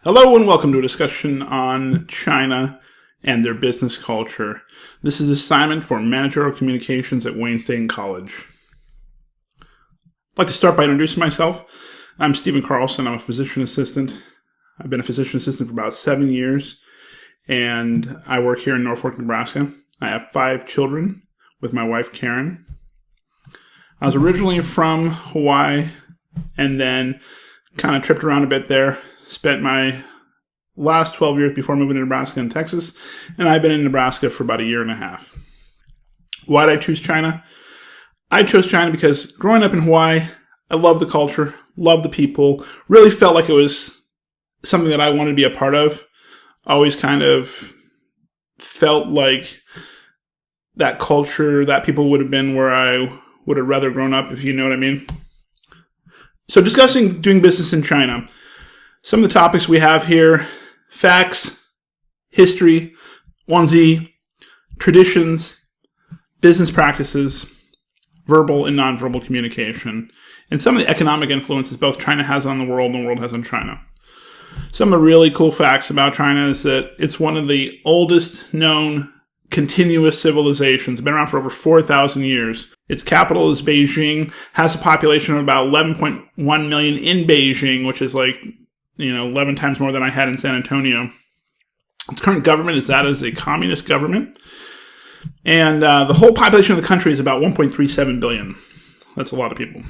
Hello and welcome to a discussion on China and their business culture. This is an assignment for Managerial Communications at Wayne State College. I'd like to start by introducing myself. I'm Stephen Carlson. I'm a physician assistant. I've been a physician assistant for about 7 years, and I work here in Norfolk, Nebraska. I have 5 children with my wife, Karen. I was originally from Hawaii and then kind of tripped around a bit there. Spent my last 12 years before moving to Nebraska and Texas, and I've been in Nebraska for about a year and a half. Why did I choose China? I chose China because growing up in Hawaii, I loved the culture, loved the people, really felt like it was something that I wanted to be a part of. Always kind of felt like that culture, that people would have been where I would have rather grown up, if you know what I mean. So discussing doing business in China. Some of the topics we have here: facts, history, Gwangi, traditions, business practices, verbal and nonverbal communication, and some of the economic influences both China has on the world and the world has on China. Some of the really cool facts about China is that it's one of the oldest known continuous civilizations. It's been around for over 4,000 years. Its capital is Beijing, has a population of about 11.1 million in Beijing, which is 11 times more than I had in San Antonio. Its current government is a communist government. And the whole population of the country is about 1.37 billion. That's a lot of people.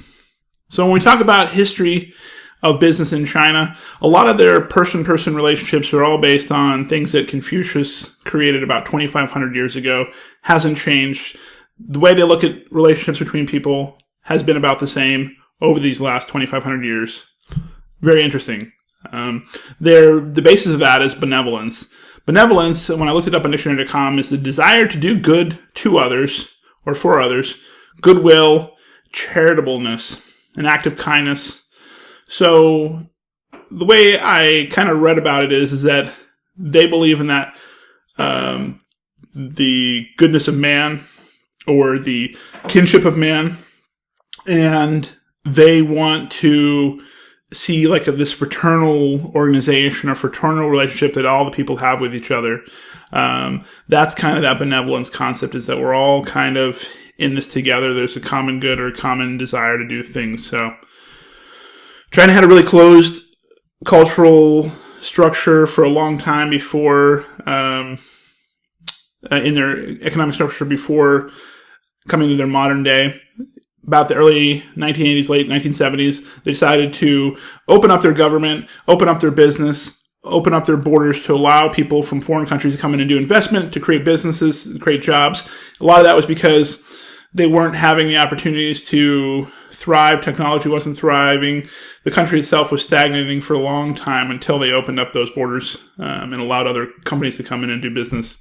So when we talk about history of business in China, a lot of their person-to-person relationships are all based on things that Confucius created about 2,500 years ago. Hasn't changed. The way they look at relationships between people has been about the same over these last 2,500 years. Very interesting. The basis of that is benevolence. Benevolence, when I looked it up on dictionary.com, is the desire to do good to others or for others, goodwill, charitableness, an act of kindness. So the way I kind of read about it is that they believe in that the goodness of man or the kinship of man, and they want to see this fraternal organization or fraternal relationship that all the people have with each other. That's kind of that benevolence concept, is that we're all kind of in this together. There's a common good or a common desire to do things. So China had a really closed cultural structure for a long time before, in their economic structure before coming to their modern day. About the early 1980s, late 1970s, they decided to open up their government, open up their business, open up their borders to allow people from foreign countries to come in and do investment, to create businesses, to create jobs. A lot of that was because they weren't having the opportunities to thrive. Technology wasn't thriving. The country itself was stagnating for a long time until they opened up those borders and allowed other companies to come in and do business.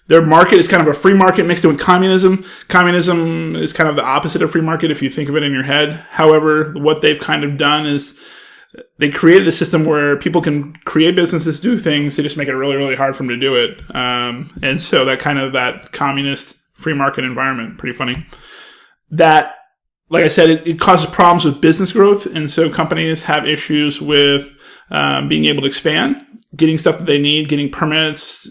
Their market is kind of a free market mixed in with communism. Communism is kind of the opposite of free market if you think of it in your head. However, what they've kind of done is they created a system where people can create businesses, do things. They just make it really, really hard for them to do it. And so that communist free market environment, pretty funny. That, like I said, it causes problems with business growth. And so companies have issues with being able to expand, getting stuff that they need, getting permits,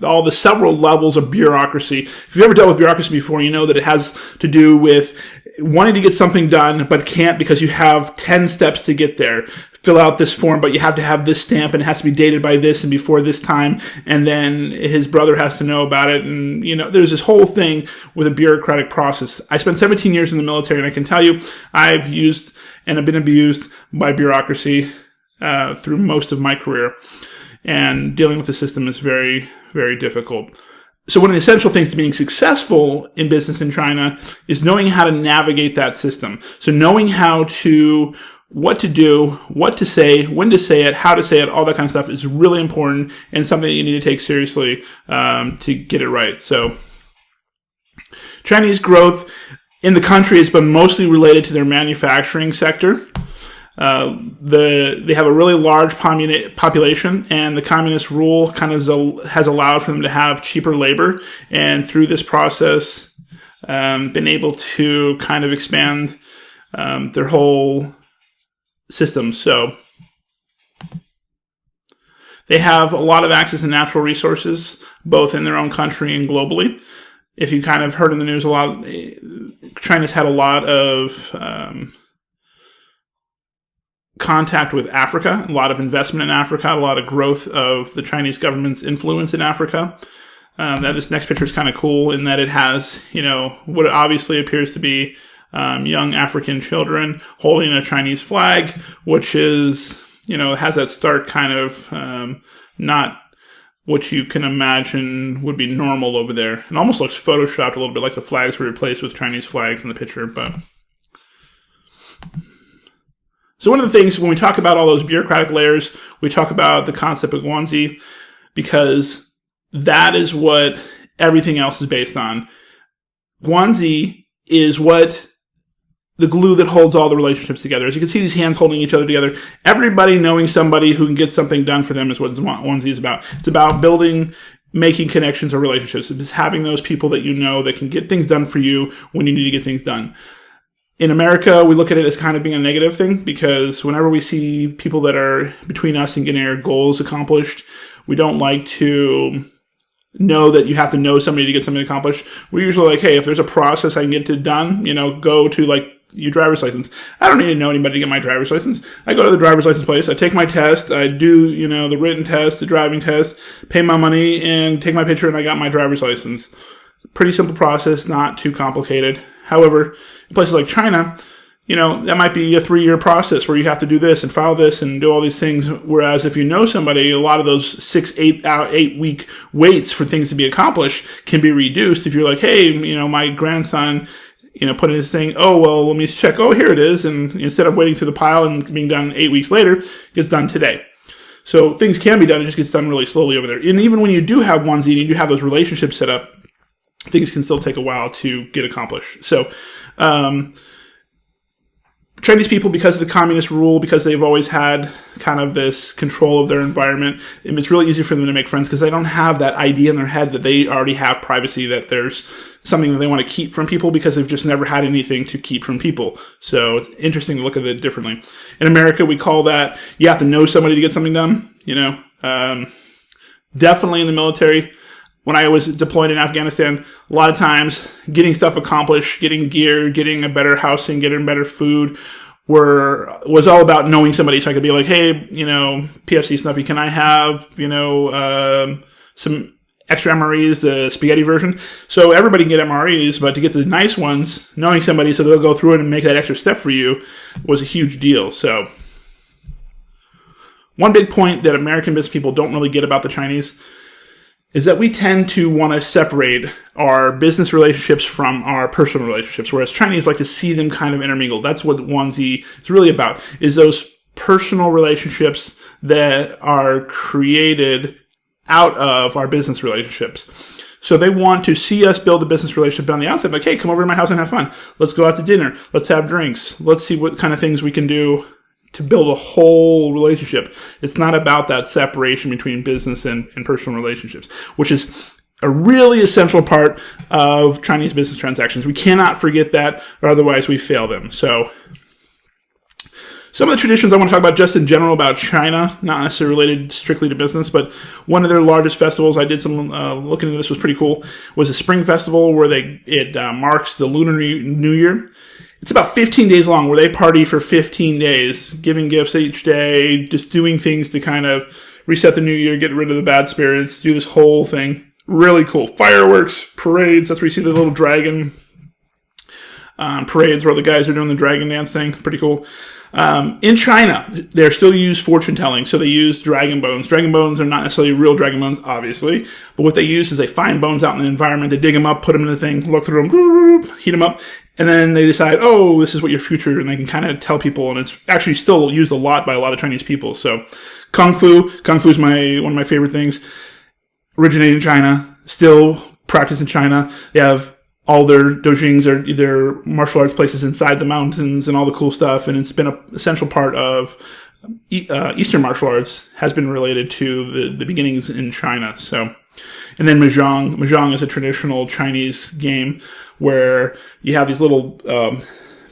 all the several levels of bureaucracy. If you've ever dealt with bureaucracy before, you know that it has to do with wanting to get something done, but can't because you have 10 steps to get there. Fill out this form, but you have to have this stamp, and it has to be dated by this and before this time, and then his brother has to know about it. And, there's this whole thing with a bureaucratic process. I spent 17 years in the military, and I can tell you I've used and have been abused by bureaucracy through most of my career. And dealing with the system is very, very difficult. So one of the essential things to being successful in business in China is knowing how to navigate that system. So knowing what to do, what to say, when to say it, how to say it, all that kind of stuff is really important and something that you need to take seriously to get it right. So Chinese growth in the country has been mostly related to their manufacturing sector. They have a really large population, and the communist rule kind of has allowed for them to have cheaper labor, and through this process, been able to kind of expand their whole system. So They have a lot of access to natural resources, both in their own country and globally. If you kind of heard in the news a lot, China's had a lot of contact with Africa, a lot of investment in Africa, a lot of growth of the Chinese government's influence in Africa. That this next picture is kind of cool in that it has, what obviously appears to be young African children holding a Chinese flag, which is, has that stark kind of not what you can imagine would be normal over there. It almost looks photoshopped a little bit, like the flags were replaced with Chinese flags in the picture. But so one of the things when we talk about all those bureaucratic layers, we talk about the concept of Gwangi, because that is what everything else is based on. Gwangi is what the glue that holds all the relationships together. As you can see, these hands holding each other together. Everybody knowing somebody who can get something done for them is what Gwangi is about. It's about building, making connections or relationships. It's having those people that you know that can get things done for you when you need to get things done. In America, we look at it as kind of being a negative thing, because whenever we see people that are between us and getting our goals accomplished, we don't like to know that you have to know somebody to get something accomplished. We're usually like, hey, if there's a process I can get it done, go to like your driver's license. I don't need to know anybody to get my driver's license. I go to the driver's license place, I take my test, I do, the written test, the driving test, pay my money, and take my picture, and I got my driver's license. Pretty simple process, not too complicated. However, in places like China, that might be a 3-year process where you have to do this and file this and do all these things. Whereas if you know somebody, a lot of those 8-week waits for things to be accomplished can be reduced. If you're like, hey, my grandson, put in his thing, oh, well, let me check. Oh, here it is. And instead of waiting through the pile and being done 8 weeks later, it gets done today. So things can be done. It just gets done really slowly over there. And even when you do have Gwangi and you do have those relationships set up, things can still take a while to get accomplished. So, Chinese people, because of the communist rule, because they've always had kind of this control of their environment, it's really easy for them to make friends because they don't have that idea in their head that they already have privacy, that there's something that they want to keep from people because they've just never had anything to keep from people. So it's interesting to look at it differently. In America, we call that you have to know somebody to get something done. Definitely in the military. When I was deployed in Afghanistan, a lot of times getting stuff accomplished, getting gear, getting a better housing, getting better food was all about knowing somebody. So I could be like, hey, PFC Snuffy, can I have, some extra MREs, the spaghetti version? So everybody can get MREs, but to get the nice ones, knowing somebody so they'll go through it and make that extra step for you was a huge deal. So one big point that American business people don't really get about the Chinese is that we tend to want to separate our business relationships from our personal relationships, whereas Chinese like to see them kind of intermingled. That's what Gwangi is really about, is those personal relationships that are created out of our business relationships. So they want to see us build a business relationship on the outside, like, hey, come over to my house and have fun. Let's go out to dinner. Let's have drinks. Let's see what kind of things we can do to build a whole relationship. It's not about that separation between business and personal relationships, which is a really essential part of Chinese business transactions. We cannot forget that, or otherwise we fail them. So some of the traditions I want to talk about just in general about China, not necessarily related strictly to business, but one of their largest festivals, I did some looking into this, was pretty cool, was a spring festival where it marks the Lunar New Year. It's about 15 days long, where they party for 15 days, giving gifts each day, just doing things to kind of reset the new year, get rid of the bad spirits, do this whole thing. Really cool. Fireworks, parades. That's where you see the little dragon parades where the guys are doing the dragon dance thing. Pretty cool. In China, they still use fortune telling, so they use dragon bones. Dragon bones are not necessarily real dragon bones, obviously, but what they use is they find bones out in the environment, they dig them up, put them in the thing, look through them, heat them up, and then they decide, oh, this is what your future, and they can kind of tell people, and it's actually still used a lot by a lot of Chinese people. So Kung Fu is one of my favorite things. Originated in China, still practiced in China. They have all their dojings are either martial arts places inside the mountains and all the cool stuff, and it's been an essential part of Eastern martial arts, has been related to the beginnings in China. So, and then Mahjong. Mahjong is a traditional Chinese game where you have these little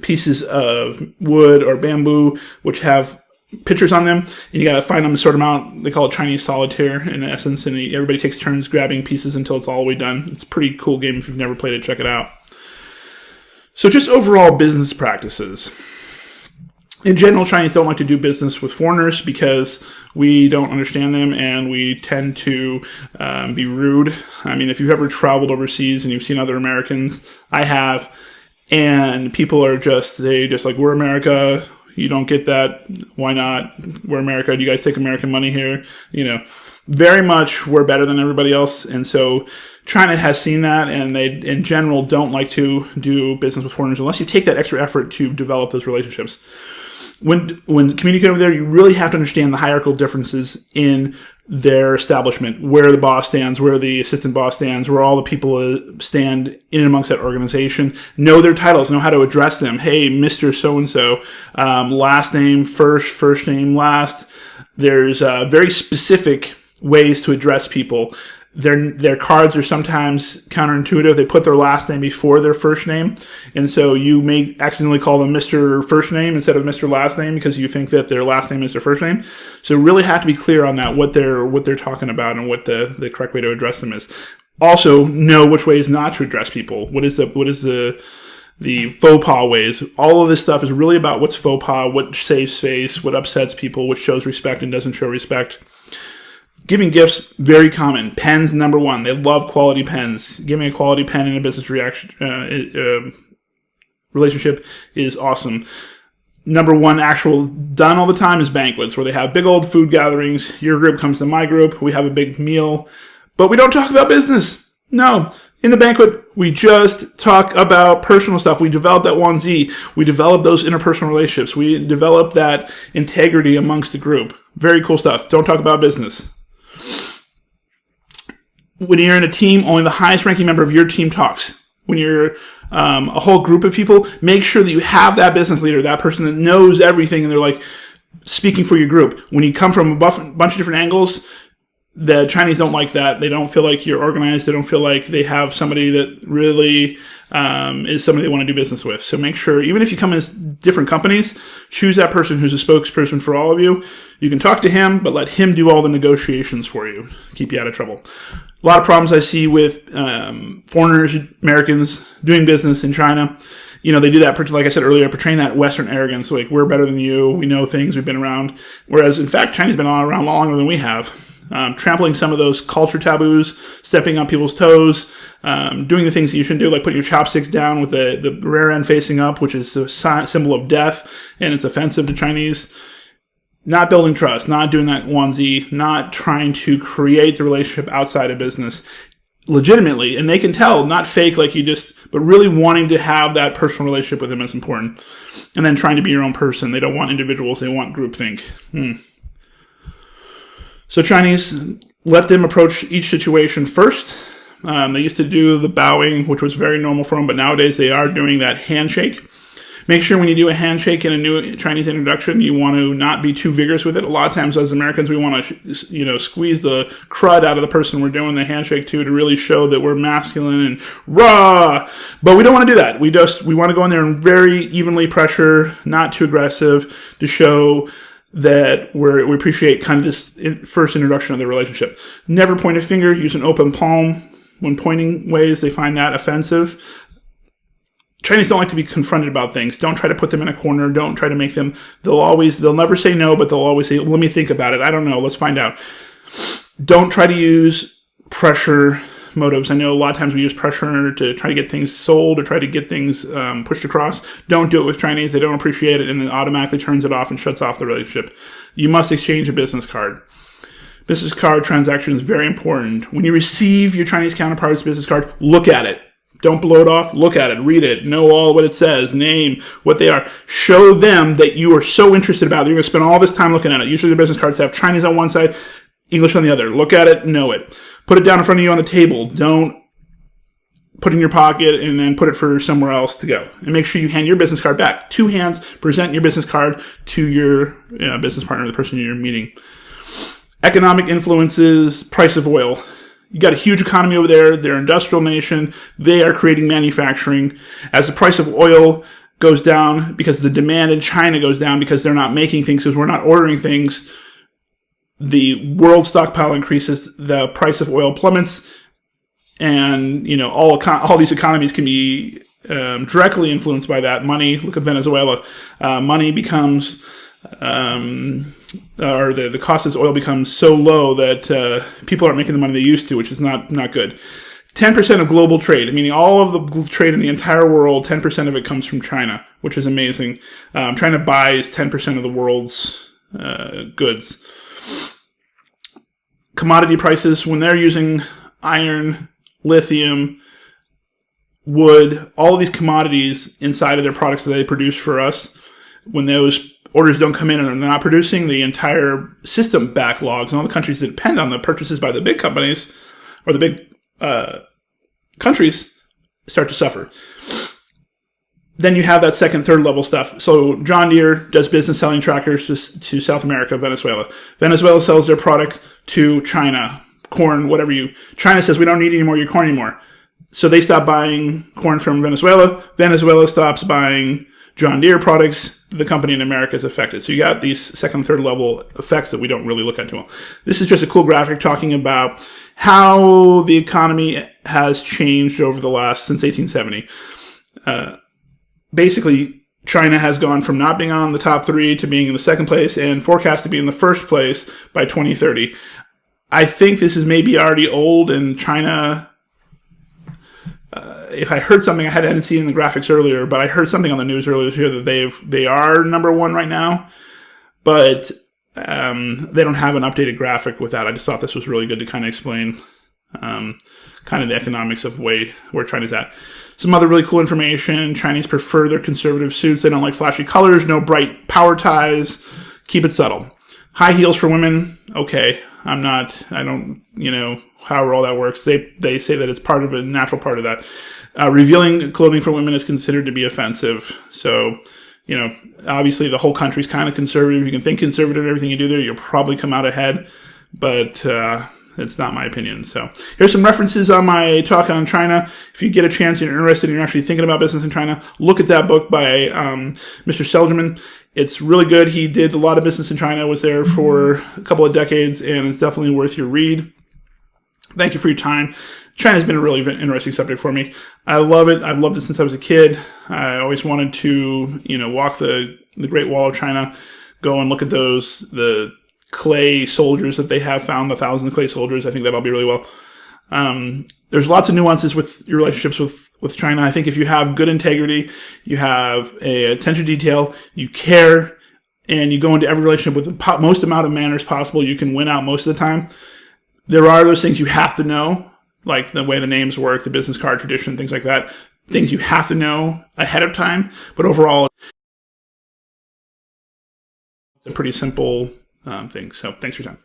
pieces of wood or bamboo which have pictures on them, and you got to find them, sort them out. They call it Chinese solitaire in essence, and everybody takes turns grabbing pieces until it's all the way done. It's a pretty cool game. If you've never played it, check it out. So just overall business practices. In general, Chinese don't like to do business with foreigners because we don't understand them and we tend to be rude. I mean, if you've ever traveled overseas and you've seen other Americans, I have, and people are they just like, we're America. You don't get that. Why not? We're America. Do you guys take American money here? Very much we're better than everybody else. And so China has seen that, and they, in general, don't like to do business with foreigners unless you take that extra effort to develop those relationships. When communicating over there, you really have to understand the hierarchical differences in their establishment, where the boss stands, where the assistant boss stands, where all the people stand in and amongst that organization. Know their titles, know how to address them. Hey, Mr. So-and-so, last name first name last. There's very specific ways to address people. Their cards are sometimes counterintuitive. They put their last name before their first name. And so you may accidentally call them Mr. First Name instead of Mr. Last Name because you think that their last name is their first name. So really have to be clear on that, what they're talking about and what the correct way to address them is. Also, know which ways not to address people. What is the faux pas ways. All of this stuff is really about what's faux pas, what saves face, what upsets people, what shows respect and doesn't show respect. Giving gifts, very common. Pens, number one. They love quality pens. Giving a quality pen in a business relationship is awesome. Number one, actual done all the time, is banquets, where they have big old food gatherings. Your group comes to my group. We have a big meal. But we don't talk about business. No. In the banquet, we just talk about personal stuff. We develop that Gwangi. We develop those interpersonal relationships. We develop that integrity amongst the group. Very cool stuff. Don't talk about business. When you're in a team, only the highest ranking member of your team talks. When you're a whole group of people, make sure that you have that business leader, that person that knows everything, and they're like speaking for your group. When you come from a bunch of different angles, the Chinese don't like that. They don't feel like you're organized. They don't feel like they have somebody that really is somebody they want to do business with. So make sure, even if you come in different companies, choose that person who's a spokesperson for all of you. You can talk to him, but let him do all the negotiations for you. Keep you out of trouble. A lot of problems I see with foreigners, Americans, doing business in China. They do that, like I said earlier, portraying that Western arrogance, like we're better than you, we know things, we've been around. Whereas, in fact, China's been around longer than we have. Trampling some of those culture taboos, stepping on people's toes, doing the things that you shouldn't do, like putting your chopsticks down with the rear end facing up, which is the symbol of death, and it's offensive to Chinese. Not building trust, not doing that Gwangi, not trying to create the relationship outside of business legitimately. And they can tell, not fake like but really wanting to have that personal relationship with them is important. And then trying to be your own person. They don't want individuals, they want groupthink. So Chinese, let them approach each situation first. They used to do the bowing, which was very normal for them, but nowadays they are doing that handshake. Make sure when you do a handshake in a new Chinese introduction, you want to not be too vigorous with it. A lot of times as Americans, we want to, squeeze the crud out of the person we're doing the handshake to really show that we're masculine and rah. But we don't want to do that. We want to go in there and very evenly pressure, not too aggressive, to show that we appreciate kind of this first introduction of the relationship. Never point a finger. Use an open palm when pointing ways. They find that offensive. Chinese don't like to be confronted about things. Don't try to put them in a corner. Don't try to make them. They'll never say no, but they'll always say, let me think about it. I don't know. Let's find out. Don't try to use pressure motives. I know a lot of times we use pressure to try to get things sold or try to get things pushed across. Don't do it with Chinese. They don't appreciate it, and it automatically turns it off and shuts off the relationship. You must exchange a business card. Business card transaction is very important. When you receive your Chinese counterpart's business card, look at it. Don't blow it off. Look at it. Read it. Know all what it says. Name what they are. Show them that you are so interested about it. You're going to spend all this time looking at it. Usually the business cards have Chinese on one side, English on the other. Look at it. Know it. Put it down in front of you on the table. Don't put it in your pocket and then put it for somewhere else to go. And make sure you hand your business card back. 2 hands. Present your business card to your business partner, the person you're meeting. Economic influences, price of oil. You got a huge economy over there. They're an industrial nation. They are creating manufacturing. As the price of oil goes down because the demand in China goes down because they're not making things, because we're not ordering things. The world stockpile increases, the price of oil plummets, and all these economies can be directly influenced by that. Money, look at Venezuela. Money becomes, or the cost of oil becomes so low that people aren't making the money they used to, which is not good. 10% of global trade, meaning all of the trade in the entire world, 10% of it comes from China, which is amazing. China buys 10% of the world's goods. Commodity prices, when they're using iron, lithium, wood, all of these commodities inside of their products that they produce for us, when those orders don't come in and they're not producing, the entire system backlogs, and all the countries that depend on the purchases by the big companies or the big countries start to suffer. Then you have that second, third level stuff. So John Deere does business selling tractors to South America, Venezuela. Venezuela sells their product to China, corn, whatever China says, we don't need any more of your corn anymore. So they stop buying corn from Venezuela. Venezuela stops buying John Deere products. The company in America is affected. So you got these second, third level effects that we don't really look at too well. This is just a cool graphic talking about how the economy has changed over the since 1870. Basically, China has gone from not being on the top 3 to being in the second place and forecast to be in the first place by 2030. I think this is maybe already old, and China, if I heard something, I hadn't seen in the graphics earlier, but I heard something on the news earlier this year that they are number 1 right now, but they don't have an updated graphic with that. I just thought this was really good to kind of explain kind of the economics of where China's at. Some other really cool information. Chinese prefer their conservative suits. They don't like flashy colors, no bright power ties. Keep it subtle. High heels for women. Okay. I don't, however all that works. They say that it's part of a natural part of that. Revealing clothing for women is considered to be offensive. So, obviously the whole country's kind of conservative. You can think conservative in everything you do there. You'll probably come out ahead. But it's not my opinion. So here's some references on my talk on China. If you get a chance and you're interested and you're actually thinking about business in China, look at that book by Mr. Seligman. It's really good. He did a lot of business in China, was there for a couple of decades, and it's definitely worth your read. Thank you for your time. China's been a really interesting subject for me. I love it. I've loved it since I was a kid. I always wanted to, walk the Great Wall of China, go and look at the clay soldiers that they have found, the thousands of clay soldiers. I think that'll be really well. There's lots of nuances with your relationships with China. I think if you have good integrity, you have attention to detail, you care, and you go into every relationship with the most amount of manners possible, you can win out most of the time. There are those things you have to know, like the way the names work, the business card tradition, things like that. Things you have to know ahead of time. But overall, it's a pretty simple thing. So thanks for your time.